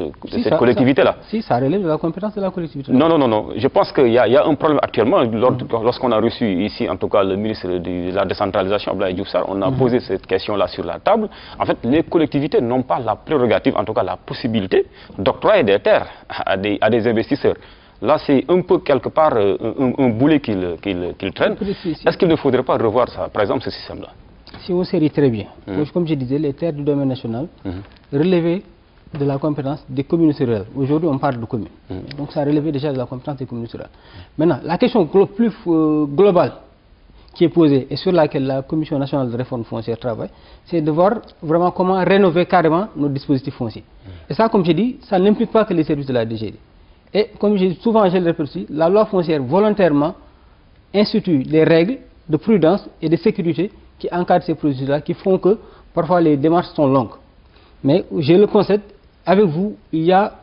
collectivité-là. Si, ça relève de la compétence de la collectivité. Non. Je pense qu'il y a un problème actuellement. Lorsqu'on a reçu ici, en tout cas, le ministre de la décentralisation, Abdoulaye Diouf Sarr, on a posé cette question-là sur la table. En fait, les collectivités n'ont pas la prérogative, en tout cas la possibilité, d'octroyer des terres à des investisseurs. Là, c'est un peu quelque part un boulet qu'il traîne. Est-ce qu'il ne faudrait pas revoir ça, par exemple, ce système-là? Si on série très bien. Comme je disais, les terres du domaine national relevaient de la compétence des communautés rurales. Aujourd'hui, on parle de communes. Donc, ça relevait déjà de la compétence des communautés rurales. Maintenant, la question plus globale qui est posée et sur laquelle la Commission nationale de réforme foncière travaille, c'est de voir vraiment comment rénover carrément nos dispositifs fonciers. Et ça, comme j'ai dit, ça n'implique pas que les services de la DGD. Et comme souvent je le répète aussi, la loi foncière volontairement institue des règles de prudence et de sécurité qui encadrent ces procédures-là, qui font que parfois les démarches sont longues. Mais je le concède, avec vous, il y a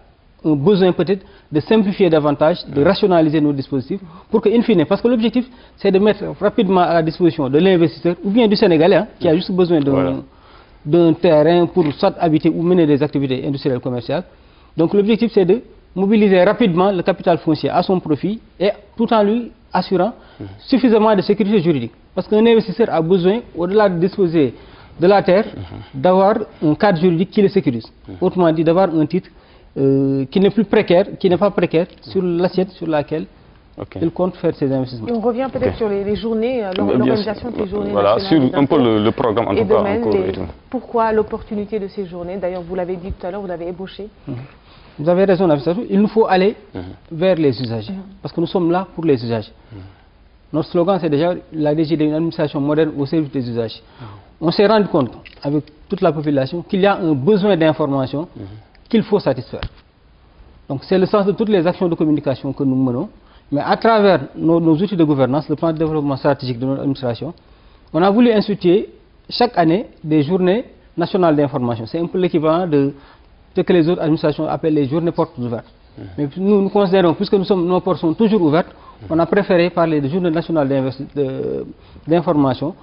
un besoin peut-être de simplifier davantage, de rationaliser nos dispositifs pour que, in fine, parce que l'objectif c'est de mettre rapidement à la disposition de l'investisseur ou bien du Sénégalais qui a juste besoin d'un terrain pour soit habiter ou mener des activités industrielles commerciales. Donc l'objectif c'est de mobiliser rapidement le capital foncier à son profit et tout en lui assurant suffisamment de sécurité juridique. Parce qu'un investisseur a besoin, au-delà de disposer de la terre, d'avoir un cadre juridique qui le sécurise. Autrement dit, d'avoir un titre qui n'est plus précaire, qui n'est pas précaire sur l'assiette sur laquelle il compte faire ses investissements. Et on revient peut-être sur les journées, l'organisation de ces journées. Voilà, sur un peu le programme en tout cas. Pourquoi l'opportunité de ces journées? D'ailleurs, vous l'avez dit tout à l'heure, vous l'avez ébauché. Vous avez raison, il nous faut aller vers les usagers, parce que nous sommes là pour les usagers. Notre slogan, c'est déjà la DGD, une administration moderne au service des usagers. On s'est rendu compte, avec toute la population, qu'il y a un besoin d'information qu'il faut satisfaire. Donc c'est le sens de toutes les actions de communication que nous menons, mais à travers nos outils de gouvernance, le plan de développement stratégique de notre administration, on a voulu instituer chaque année des journées nationales d'information. C'est un peu l'équivalent de ce que les autres administrations appellent les journées portes ouvertes. Mais nous considérons, puisque nos portes sont toujours ouvertes, on a préféré parler de journées nationales d'information,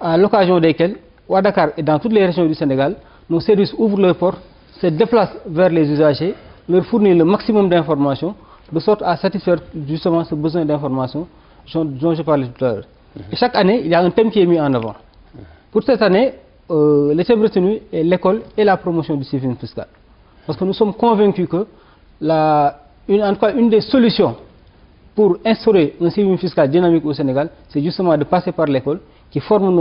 à l'occasion desquelles, à Dakar et dans toutes les régions du Sénégal, nos services ouvrent leurs portes, se déplacent vers les usagers, leur fournir le maximum d'informations, de sorte à satisfaire justement ce besoin d'information dont je parlais tout à l'heure. Et chaque année, il y a un thème qui est mis en avant. Pour cette année, le thème retenu est l'école et la promotion du civisme fiscal. Parce que nous sommes convaincus que en tout cas, une des solutions pour instaurer un civisme fiscal dynamique au Sénégal, c'est justement de passer par l'école, qui forme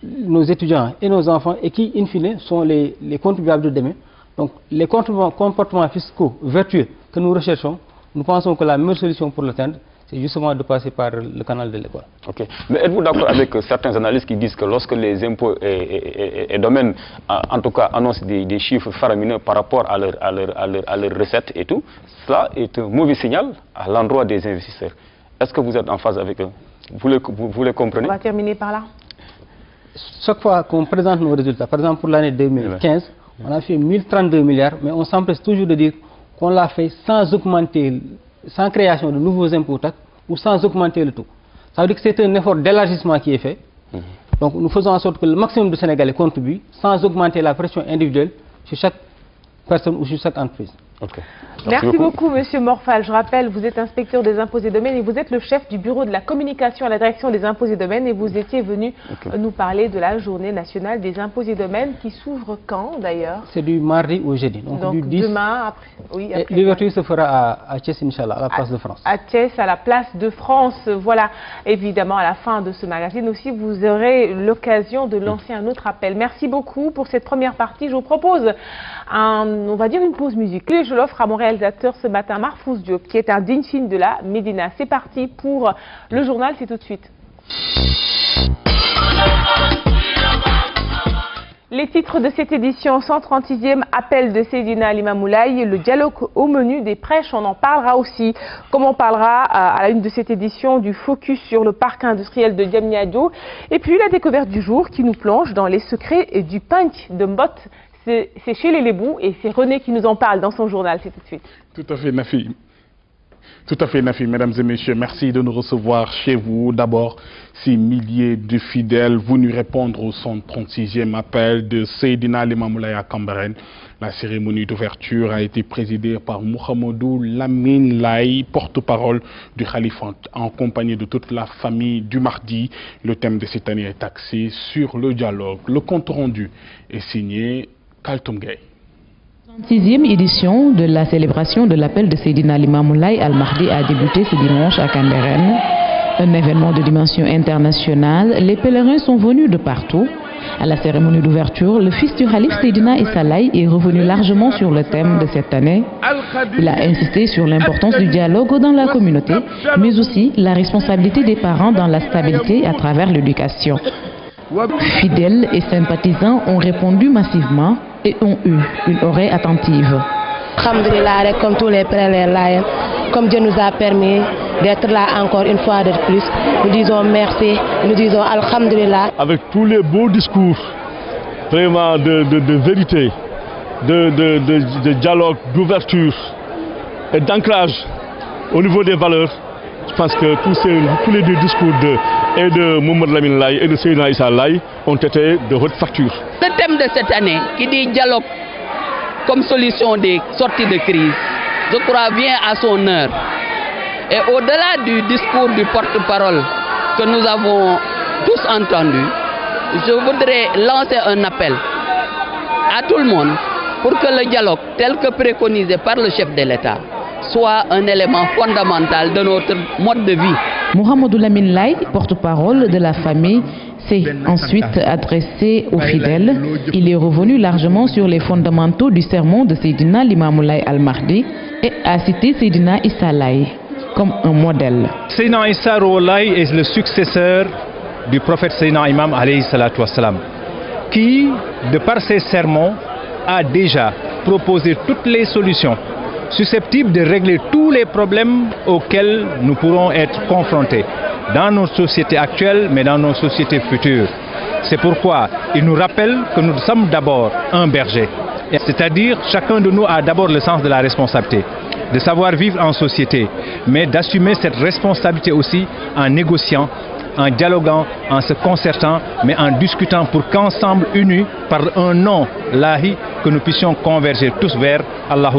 nos étudiants et nos enfants et qui, in fine, sont les contribuables de demain. Donc, les comportements fiscaux vertueux que nous recherchons, nous pensons que la meilleure solution pour l'atteindre, c'est justement de passer par le canal de l'école. Ok. Mais êtes-vous d'accord avec certains analystes qui disent que lorsque les impôts et domaines, en tout cas, annoncent des chiffres faramineux par rapport à leurs recettes et tout, cela est un mauvais signal à l'endroit des investisseurs. Est-ce que vous êtes en phase avec eux? Vous les comprenez? On va terminer par là. Chaque fois qu'on présente nos résultats, par exemple pour l'année 2015, on a fait 1032 milliards, mais on s'empresse toujours de dire qu'on l'a fait sans augmenter, sans création de nouveaux impôts taxes ou sans augmenter le taux. Ça veut dire que c'est un effort d'élargissement qui est fait. Donc nous faisons en sorte que le maximum de Sénégalais contribuent sans augmenter la pression individuelle sur chaque personne ou sur chaque entreprise. Merci beaucoup, Monsieur Morphal. Je rappelle, vous êtes inspecteur des impôts et domaines et vous êtes le chef du bureau de la communication à la direction des impôts et domaines et vous étiez venu nous parler de la journée nationale des impôts et domaines qui s'ouvre quand d'ailleurs? C'est du mardi au jeudi. Donc du 10. Demain, après. Oui, après. L'ouverture se fera à Thiès, Inch'Allah, à la place de France. À Thiès, à la place de France. Voilà, évidemment, à la fin de ce magazine aussi, vous aurez l'occasion de lancer un autre appel. Merci beaucoup pour cette première partie. Je vous propose, on va dire une pause musicale. Je l'offre à mon réalisateur ce matin, Marfouz Diop, qui est un digne signe de la Médina. C'est parti pour le journal, c'est tout de suite. Les titres de cette édition, 136e appel de Seydina Limamoulaye, le dialogue au menu des prêches, on en parlera aussi. Comme on parlera à la une de cette édition du focus sur le parc industriel de Diamniadio. Et puis la découverte du jour qui nous plonge dans les secrets du punk de Mbot. C'est chez les Lébous et c'est René qui nous en parle dans son journal, c'est tout de suite. Tout à fait, Nafi. Tout à fait, Nafi. Mesdames et messieurs, merci de nous recevoir chez vous. D'abord, ces milliers de fidèles venus répondre au 136e appel de Seydina Limamoulaye à Cambérène. La cérémonie d'ouverture a été présidée par Mohamedou Lamine Laye, porte-parole du Khalife, en compagnie de toute la famille du Mahdi. Le thème de cette année est axé sur le dialogue. Le compte rendu est signé Kaltoum Gueye. 6e édition de la célébration de l'appel de Seydina Limamoulaye Al-Mahdi a débuté ce dimanche à Cambérène. Un événement de dimension internationale, les pèlerins sont venus de partout. À la cérémonie d'ouverture, le fils du Khalif Seydina Issa Laye est revenu largement sur le thème de cette année. Il a insisté sur l'importance du dialogue dans la communauté, mais aussi la responsabilité des parents dans la stabilité à travers l'éducation. Fidèles et sympathisants ont répondu massivement et ont eu une oreille attentive. Alhamdulillah, comme tous les frères Layènes, comme Dieu nous a permis d'être là encore une fois de plus, nous disons merci, nous disons Alhamdulillah. Avec tous les beaux discours, vraiment de vérité, de dialogue, d'ouverture et d'ancrage au niveau des valeurs, je pense que tous les deux discours de Mohamed Lamine Laye et de Seydina Issa Laye ont été de haute facture. Le thème de cette année, qui dit dialogue comme solution des sorties de crise, je crois vient à son heure. Et au-delà du discours du porte-parole que nous avons tous entendu, je voudrais lancer un appel à tout le monde pour que le dialogue, tel que préconisé par le chef de l'État, soit un élément fondamental de notre mode de vie. Mohamedou Lamine Laye, porte-parole de la famille, s'est ensuite adressé aux fidèles. Il est revenu largement sur les fondamentaux du sermon de Seydina Limamou Laye Al-Mahdi et a cité Seydina Issa Laye comme un modèle. Seydina Issa Laye est le successeur du prophète Seydina Imam alayhi salatu wassalam, qui, de par ses sermons, a déjà proposé toutes les solutions susceptibles de régler tous les problèmes auxquels nous pourrons être confrontés dans nos sociétés actuelles, mais dans nos sociétés futures. C'est pourquoi il nous rappelle que nous sommes d'abord un berger. C'est-à-dire, chacun de nous a d'abord le sens de la responsabilité, de savoir vivre en société, mais d'assumer cette responsabilité aussi en négociant, en dialoguant, en se concertant, mais en discutant pour qu'ensemble, unis par un nom, Lahi, que nous puissions converger tous vers Allah.